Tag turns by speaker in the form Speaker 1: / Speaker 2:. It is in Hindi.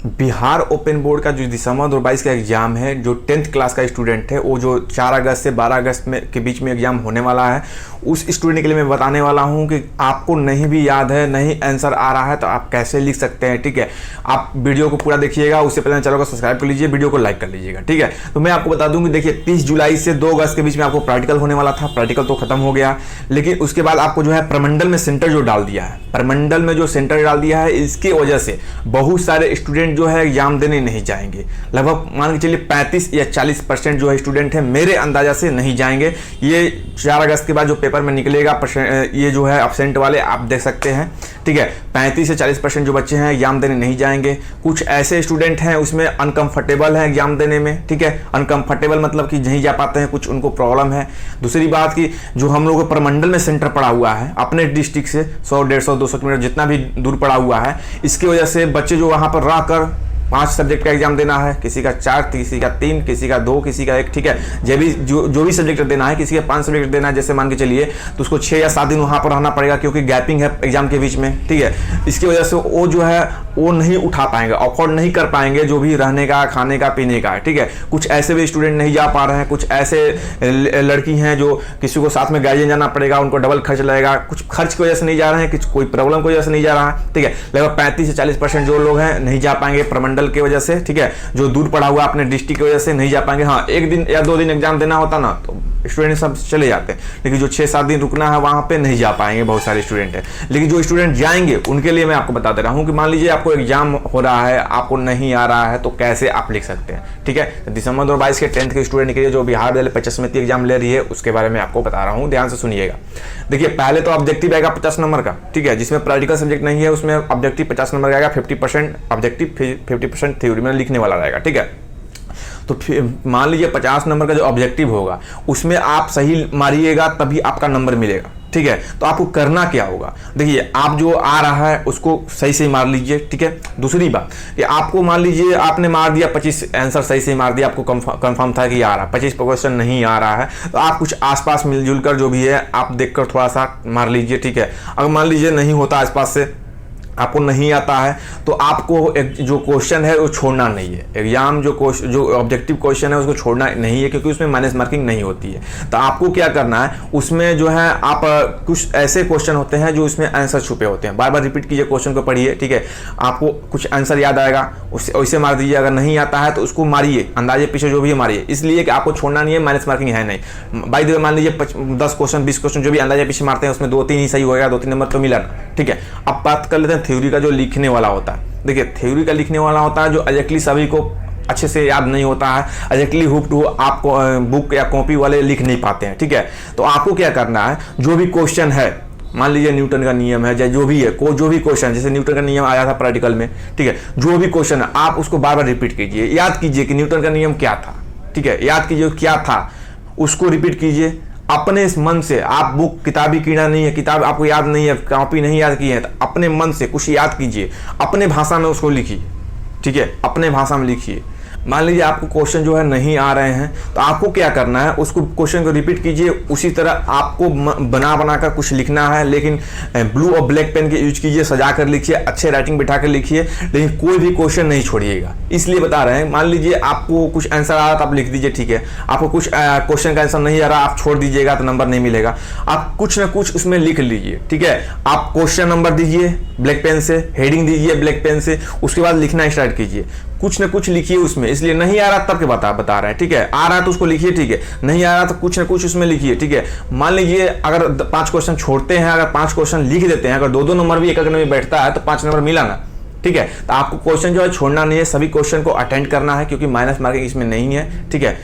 Speaker 1: बिहार ओपन बोर्ड का जो दिसंबर 2022 का एग्ज़ाम है, जो 10th क्लास का स्टूडेंट है, वो जो 4 अगस्त से 12 अगस्त में के बीच में एग्ज़ाम होने वाला है, उस स्टूडेंट के लिए मैं बताने वाला हूं कि आपको नहीं भी याद है, नहीं आंसर आ रहा है, तो आप कैसे लिख सकते हैं। ठीक है, आप वीडियो को पूरा देखिएगा, उससे पहले चैनल को सब्सक्राइब कर लीजिए, वीडियो को लाइक कर लीजिएगा। ठीक है, तो मैं आपको बता दूँ कि देखिए 30 जुलाई से 2 अगस्त के बीच में आपको प्रैक्टिकल होने वाला था। प्रैक्टिकल तो खत्म हो गया, लेकिन उसके बाद आपको जो है प्रमंडल में सेंटर जो डाल दिया है, प्रमंडल में जो सेंटर डाल दिया है, इसकी वजह से बहुत सारे स्टूडेंट जो है एग्जाम देने नहीं जाएंगे। लगभग मान के चलिए 35 या 40% जो है स्टूडेंट है, मेरे अंदाजा से नहीं जाएंगे। ये 4 अगस्त के बाद जो पेपर में निकलेगा, ये जो है एब्सेंट वाले आप देख सकते हैं। ठीक है, 35 से 40% जो बच्चे हैं एग्जाम देने नहीं जाएंगे। कुछ ऐसे स्टूडेंट हैं उसमें अनकंफर्टेबल है एग्जाम देने में। ठीक है, अनकंफर्टेबल मतलब कि नहीं जा पाते हैं, कुछ उनको प्रॉब्लम है। दूसरी बात कि जो हम लोगों को प्रमंडल में सेंटर पड़ा हुआ है अपने डिस्ट्रिक्ट से 100, 150, 200 किलोमीटर जितना भी दूर पड़ा हुआ है, इसकी वजह से बच्चे जो वहां पर रहकर 5 सब्जेक्ट का एग्जाम देना है, किसी का 4, किसी का 3, किसी का 2, किसी का 1। ठीक है, जो भी सब्जेक्ट देना है, किसी का 5 सब्जेक्ट देना है जैसे मान के चलिए, तो उसको 6 या 7 दिन वहां पर रहना पड़ेगा, क्योंकि गैपिंग है एग्जाम के बीच में। ठीक है, इसकी वजह से वो जो है वो नहीं उठा पाएंगे, अफोर्ड नहीं कर पाएंगे जो भी रहने का, खाने का, पीने का। ठीक है, कुछ ऐसे भी स्टूडेंट नहीं जा पा रहे हैं, कुछ ऐसे लड़की हैं जो किसी को साथ में गार्जियन जाना पड़ेगा, उनको डबल खर्च लगेगा, कुछ खर्च की वजह से नहीं जा रहे हैं, कुछ कोई प्रॉब्लम की वजह से नहीं जा रहा है। ठीक है, लगभग 35 से 40% जो लोग हैं नहीं जा पाएंगे प्रमंडल की वजह से। ठीक है, जो दूर पड़ा हुआ अपने डिस्ट्रिक्ट की वजह से नहीं जा पाएंगे। हाँ, 1 दिन या 2 दिन एग्जाम देना होता ना तो स्टूडेंट सब चले जाते हैं, लेकिन जो 6-7 दिन रुकना है वहां पे नहीं जा पाएंगे, बहुत सारे स्टूडेंट हैं। लेकिन जो स्टूडेंट जाएंगे उनके लिए मैं आपको बता दे रहा हूं कि मान लीजिए आपको एग्जाम हो रहा है, आपको नहीं आ रहा है, तो कैसे आप लिख सकते हैं। ठीक है, तो दिसंबर 2022 के 10th के स्टूडेंट के लिए जो बिहार विद्यालय परीक्षा समिति एग्जाम ले रही है, उसके बारे में आपको बता रहा हूँ, ध्यान से सुनिएगा। देखिए, पहले तो ऑब्जेक्टिव आएगा 50 नंबर का। ठीक है, जिसमें प्रैक्टिकल सब्जेक्ट नहीं है उसमें ऑब्जेक्टिव 50 नंबर का आएगा। 50% ऑब्जेक्टिव, 50% थ्योरी में लिखने वाला रहेगा। ठीक है, तो मान लीजिए 50 नंबर का जो ऑब्जेक्टिव होगा उसमें आप सही मारिएगा तभी आपका नंबर मिलेगा। ठीक है, तो आपको करना क्या होगा, देखिए आप जो आ रहा है उसको सही से मार लीजिए। ठीक है, दूसरी बात कि आपको मान लीजिए आपने मार दिया 25 आंसर सही से मार दिया, आपको कंफर्म था कि आ रहा है, 25 क्वेश्चन नहीं आ रहा है, तो आप कुछ आसपास मिलजुल कर जो भी है आप देखकर थोड़ा सा मार लीजिए। ठीक है, अगर मान लीजिए नहीं होता, आसपास से आपको नहीं आता है, तो आपको एक जो क्वेश्चन है वो छोड़ना नहीं है। एग्जाम जो ऑब्जेक्टिव क्वेश्चन है उसको छोड़ना नहीं है, क्योंकि उसमें माइनस मार्किंग नहीं होती है। तो आपको क्या करना है, उसमें जो है आप कुछ ऐसे क्वेश्चन होते हैं जो उसमें आंसर छुपे होते हैं, बार बार रिपीट कीजिए, क्वेश्चन को पढ़िए। ठीक है, आपको कुछ आंसर याद आएगा वैसे मार दीजिए, अगर नहीं आता है तो उसको मारिए, अंदाजे पीछे जो भी मारिए, इसलिए कि आपको छोड़ना नहीं है, माइनस मार्किंग है नहीं। बाई द वे मान लीजिए 10 क्वेश्चन 20 क्वेश्चन जो भी अंदाजे पीछे मारते हैं उसमें 2-3 ही सही होगा, 2-3 नंबर तो मिला ना। ठीक है, अब बात कर लेते हैं थ्योरी का जो लिखने वाला होता है। देखिए, थ्योरी का लिखने वाला होता है जो एग्जैक्टली सभी को अच्छे से याद नहीं होता है, एग्जैक्टली हुक टू आपको बुक या कॉपी वाले लिख नहीं पाते हैं। ठीक है, तो आपको क्या करना है, जो भी क्वेश्चन है, मान लीजिए न्यूटन का नियम है, जो भी है, जो भी क्वेश्चन, जैसे न्यूटन का नियम आया था प्रैक्टिकल में। ठीक है, जो भी क्वेश्चन है आप उसको बार बार रिपीट कीजिए, याद कीजिए कि न्यूटन का नियम क्या था। ठीक है, याद कीजिए क्या था, उसको रिपीट कीजिए अपने इस मन से। आप बुक, किताबी कीड़ा नहीं है, किताब आपको याद नहीं है, कॉपी नहीं याद की है, तो अपने मन से कुछ याद कीजिए, अपने भाषा में उसको लिखिए। ठीक है, अपने भाषा में लिखिए। मान लीजिए आपको क्वेश्चन जो है नहीं आ रहे हैं, तो आपको क्या करना है, उसको क्वेश्चन को रिपीट कीजिए, उसी तरह आपको बना कर कुछ लिखना है, लेकिन ब्लू और ब्लैक पेन के यूज कीजिए, सजा कर लिखिए, अच्छे राइटिंग बिठा कर लिखिए, लेकिन कोई भी क्वेश्चन नहीं छोड़िएगा। इसलिए बता रहे हैं, मान लीजिए आपको कुछ आंसर आ रहा तो आप लिख दीजिए। ठीक है, आपको कुछ क्वेश्चन का आंसर नहीं आ रहा, आप छोड़ दीजिएगा तो नंबर नहीं मिलेगा। आप कुछ ना कुछ उसमें लिख लीजिए। ठीक है, आप क्वेश्चन नंबर दीजिए ब्लैक पेन से, हेडिंग दीजिए ब्लैक पेन से, उसके बाद लिखना स्टार्ट कीजिए, कुछ ना कुछ लिखिए उसमें। इसलिए नहीं आ रहा तब के बता रहे हैं। ठीक है, आ रहा है तो उसको लिखिए। ठीक है, नहीं आ रहा तो कुछ ना कुछ उसमें लिखिए। ठीक है, मान लीजिए अगर 5 क्वेश्चन छोड़ते हैं, अगर 5 क्वेश्चन लिख देते हैं, अगर 2-2 नंबर भी एक में बैठता है तो 5 नंबर मिला ना। ठीक है, तो आपको क्वेश्चन जो है छोड़ना नहीं है, सभी क्वेश्चन को अटेंड करना है, क्योंकि माइनस मार्किंग इसमें नहीं है। ठीक है,